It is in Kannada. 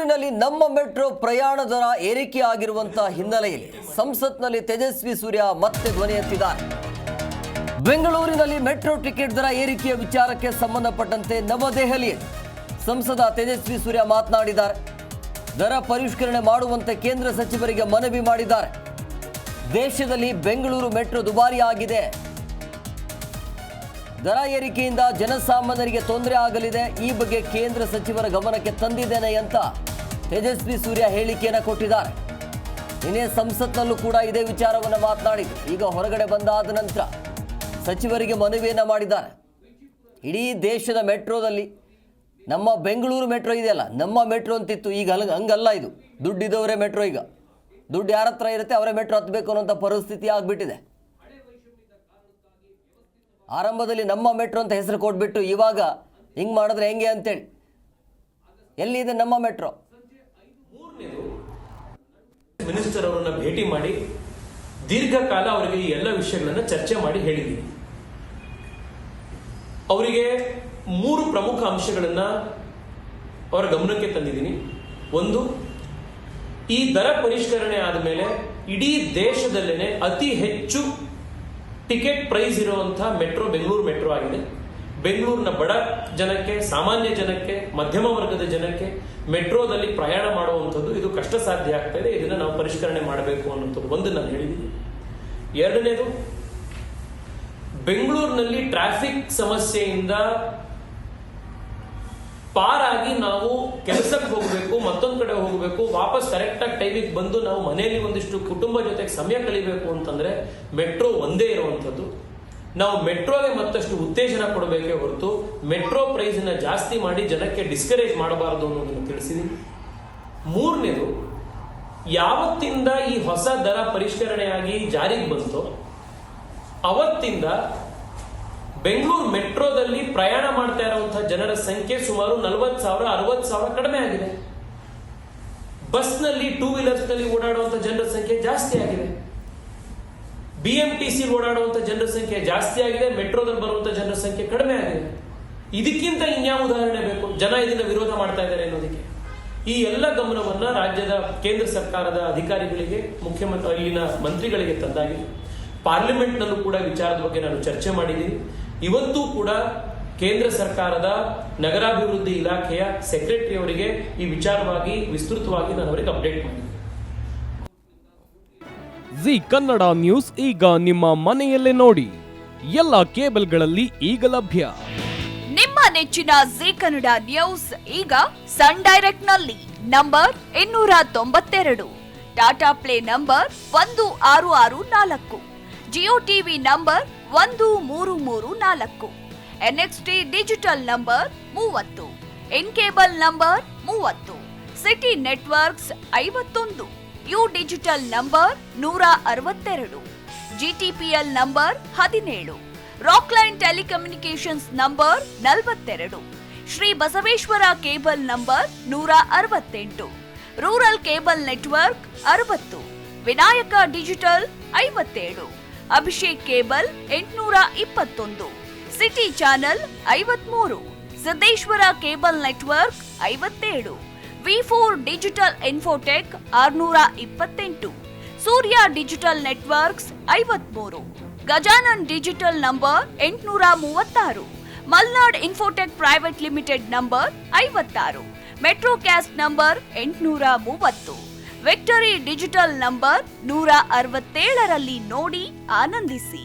ಬೆಂಗಳೂರಿನಲ್ಲಿ ನಮ್ಮ ಮೆಟ್ರೋ ಪ್ರಯಾಣ ದರ ಏರಿಕೆ ಆಗಿರುವಂತಹ ಹಿನ್ನೆಲೆಯಲ್ಲಿ ಸಂಸತ್ನಲ್ಲಿ ತೇಜಸ್ವಿ ಸೂರ್ಯ ಮತ್ತೆ ಧ್ವನಿ ಎತ್ತಿದ್ದಾರೆ. ಬೆಂಗಳೂರಿನಲ್ಲಿ ಮೆಟ್ರೋ ಟಿಕೆಟ್ ದರ ಏರಿಕೆಯ ವಿಚಾರಕ್ಕೆ ಸಂಬಂಧಪಟ್ಟಂತೆ ನವದೆಹಲಿಯಲ್ಲಿ ಸಂಸದ ತೇಜಸ್ವಿ ಸೂರ್ಯ ಮಾತನಾಡಿದ್ದಾರೆ. ದರ ಪರಿಷ್ಕರಣೆ ಮಾಡುವಂತೆ ಕೇಂದ್ರ ಸಚಿವರಿಗೆ ಮನವಿ ಮಾಡಿದ್ದಾರೆ. ದೇಶದಲ್ಲಿ ಬೆಂಗಳೂರು ಮೆಟ್ರೋ ದುಬಾರಿ ಆಗಿದೆ. ದರ ಏರಿಕೆಯಿಂದ ಜನಸಾಮಾನ್ಯರಿಗೆ ತೊಂದರೆ ಆಗಲಿದೆ. ಈ ಬಗ್ಗೆ ಕೇಂದ್ರ ಸಚಿವರ ಗಮನಕ್ಕೆ ತಂದಿದ್ದೇನೆ ಅಂತ ತೇಜಸ್ವಿ ಸೂರ್ಯ ಹೇಳಿಕೆಯನ್ನು ಕೊಟ್ಟಿದ್ದಾರೆ. ನಿನ್ನೆ ಸಂಸತ್ನಲ್ಲೂ ಕೂಡ ಇದೇ ವಿಚಾರವನ್ನು ಮಾತನಾಡಿದ್ರು. ಈಗ ಹೊರಗಡೆ ಬಂದಾದ ನಂತರ ಸಚಿವರಿಗೆ ಮನವಿಯನ್ನು ಮಾಡಿದ್ದಾರೆ. ಇಡೀ ದೇಶದ ಮೆಟ್ರೋದಲ್ಲಿ ನಮ್ಮ ಬೆಂಗಳೂರು ಮೆಟ್ರೋ ಇದೆಯಲ್ಲ, ನಮ್ಮ ಮೆಟ್ರೋ ಅಂತಿತ್ತು. ಈಗ ಹಂಗಲ್ಲ, ಇದು ದುಡ್ಡಿದ್ದವರೇ ಮೆಟ್ರೋ. ಈಗ ದುಡ್ಡು ಯಾರ ಹತ್ರ ಇರುತ್ತೆ ಅವರೇ ಮೆಟ್ರೋ ಹತ್ತಬೇಕು ಅನ್ನೋಂಥ ಪರಿಸ್ಥಿತಿ ಆಗಿಬಿಟ್ಟಿದೆ. ಆರಂಭದಲ್ಲಿ ನಮ್ಮ ಮೆಟ್ರೋ ಅಂತ ಹೆಸರು ಕೊಟ್ಬಿಟ್ಟು ಇವಾಗ ಹಿಂಗೆ ಮಾಡಿದ್ರೆ ಹೆಂಗೆ ಅಂತೇಳಿ. ಎಲ್ಲಿದೆ ನಮ್ಮ ಮೆಟ್ರೋ? ಮಿನಿಸ್ಟರ್ ಅವರನ್ನ ಭೇಟಿ ಮಾಡಿ ದೀರ್ಘಕಾಲ ಅವರಿಗೆ ಈ ಎಲ್ಲ ವಿಷಯಗಳನ್ನ ಚರ್ಚೆ ಮಾಡಿ ಹೇಳಿದ್ದೀನಿ. ಅವರಿಗೆ 3 ಪ್ರಮುಖ ಅಂಶಗಳನ್ನ ಅವರ ಗಮನಕ್ಕೆ ತಂದಿದ್ದೀನಿ. ಒಂದು, ಈ ದರ ಪರಿಷ್ಕರಣೆ ಆದ ಮೇಲೆ ಇಡೀ ದೇಶದಲ್ಲೇನೆ ಅತಿ ಹೆಚ್ಚು ಟಿಕೆಟ್ ಪ್ರೈಸ್ ಇರುವಂತಹ ಮೆಟ್ರೋ ಬೆಂಗಳೂರು ಮೆಟ್ರೋ ಆಗಿದೆ. ಬೆಂಗಳೂರಿನ ಬಡ ಜನಕ್ಕೆ, ಸಾಮಾನ್ಯ ಜನಕ್ಕೆ, ಮಧ್ಯಮ ವರ್ಗದ ಜನಕ್ಕೆ ಮೆಟ್ರೋದಲ್ಲಿ ಪ್ರಯಾಣ ಮಾಡುವಂಥದ್ದು ಇದು ಕಷ್ಟ ಸಾಧ್ಯ ಆಗ್ತಾ ಇದೆ. ಇದನ್ನ ನಾವು ಪರಿಷ್ಕರಣೆ ಮಾಡಬೇಕು ಅನ್ನೋಂಥದ್ದು ಒಂದು ನಾನು ಹೇಳಿದ್ದೀನಿ. ಎರಡನೇದು, ಬೆಂಗಳೂರಿನಲ್ಲಿ ಟ್ರಾಫಿಕ್ ಸಮಸ್ಯೆಯಿಂದ ಪಾರಾಗಿ ನಾವು ಕೆಲಸಕ್ಕೆ ಹೋಗಬೇಕು, ಮತ್ತೊಂದು ಕಡೆ ಹೋಗಬೇಕು, ವಾಪಸ್ ಕರೆಕ್ಟ್ ಆಗಿ ಟೈಮಿಗೆ ಬಂದು ನಾವು ಮನೆಯಲ್ಲಿ ಒಂದಿಷ್ಟು ಕುಟುಂಬ ಜೊತೆಗೆ ಸಮಯ ಕಳಿಬೇಕು ಅಂತಂದ್ರೆ ಮೆಟ್ರೋ ಒಂದೇ ಇರುವಂಥದ್ದು. ನಾವು ಮೆಟ್ರೋಗೆ ಮತ್ತಷ್ಟು ಉತ್ತೇಜನ ಕೊಡಬೇಕೇ ಹೊರತು ಮೆಟ್ರೋ ಪ್ರೈಸ್ ನ ಜಾಸ್ತಿ ಮಾಡಿ ಜನಕ್ಕೆ ಡಿಸ್ಕರೇಜ್ ಮಾಡಬಾರದು ಅನ್ನೋದನ್ನು ತಿಳಿಸಿದೀನಿ. ಮೂರನೇದು, ಯಾವತ್ತಿಂದ ಈ ಹೊಸ ದರ ಪರಿಷ್ಕರಣೆಯಾಗಿ ಜಾರಿಗೆ ಬಂತೋ ಅವತ್ತಿಂದ ಬೆಂಗಳೂರು ಮೆಟ್ರೋದಲ್ಲಿ ಪ್ರಯಾಣ ಮಾಡ್ತಾ ಇರುವಂತಹ ಜನರ ಸಂಖ್ಯೆ ಸುಮಾರು 40,000 60,000 ಕಡಿಮೆ ಆಗಿದೆ. ಬಸ್ನಲ್ಲಿ, ಟೂ ವೀಲರ್ಸ್ ನಲ್ಲಿ ಓಡಾಡುವಂತಹ ಜನರ ಸಂಖ್ಯೆ ಜಾಸ್ತಿ ಆಗಿದೆ. BMTC ಓಡಾಡುವಂತಹ ಜನರ ಸಂಖ್ಯೆ ಜಾಸ್ತಿ ಆಗಿದೆ. ಮೆಟ್ರೋದಲ್ಲಿ ಬರುವಂತಹ ಜನರ ಸಂಖ್ಯೆ ಕಡಿಮೆ ಆಗಿದೆ. ಇದಕ್ಕಿಂತ ಇನ್ಯಾವ ಉದಾಹರಣೆ ಬೇಕು? ಜನ ಇದನ್ನ ವಿರೋಧ ಮಾಡ್ತಾ ಇದ್ದಾರೆ ಅನ್ನೋದಕ್ಕೆ. ಈ ಎಲ್ಲ ಗಮನವನ್ನ ರಾಜ್ಯದ ಕೇಂದ್ರ ಸರ್ಕಾರದ ಅಧಿಕಾರಿಗಳಿಗೆ, ಮುಖ್ಯಮಂತ್ರಿ, ಇಲ್ಲಿನ ಮಂತ್ರಿಗಳಿಗೆ ತಂದಾಗಿದೆ. ಪಾರ್ಲಿಮೆಂಟ್ ನಲ್ಲೂ ಕೂಡ ವಿಚಾರದ ಬಗ್ಗೆ ನಾನು ಚರ್ಚೆ ಮಾಡಿದ್ದೀನಿ. ಇವತ್ತು ಕೂಡ ಕೇಂದ್ರ ಸರ್ಕಾರದ ನಗರಾಭಿವೃದ್ಧಿ ಇಲಾಖೆಯ ಸೆಕ್ರೆಟರಿ ಅವರಿಗೆ ಈ ವಿಚಾರವಾಗಿ ವಿಸ್ತೃತವಾಗಿ ನಾನು ಅವರಿಗೆ ಅಪ್ಡೇಟ್ ಮಾಡಿದ್ದೀನಿ. ಜಿ ಕನ್ನಡ ನ್ಯೂಸ್ ಈಗ ನಿಮ್ಮ ಮನೆಯಲ್ಲೇ ನೋಡಿ. ಎಲ್ಲ ಕೇಬಲ್ಗಳಲ್ಲಿ ಈಗ ಲಭ್ಯ. ನಿಮ್ಮ ನೆಚ್ಚಿನ ಜಿ ಕನ್ನಡ ನ್ಯೂಸ್ ಈಗ ಸನ್ ಡೈರೆಕ್ಟ್ ನಲ್ಲಿ number 292, Tata play number 1664, Jio TV number 1334, NXT digital number 30, in cable number 30, city networks 51, U digital number 162, GTPL number 17, Rockline telecommunications number 42, Shri Basaveshwara cable number 168, rural cable network 60, Vinayaka digital 57, Abhishek cable 821, city channel 53, Siddeshwara cable network 57, V4 digital Infotech 628, Surya digital networks 53, Gajanan digital number 836, Malnad infotech private limited number 56, metro cast number 830, victory digital number 167ರಲ್ಲಿ ನೋಡಿ ಆನಂದಿಸಿ.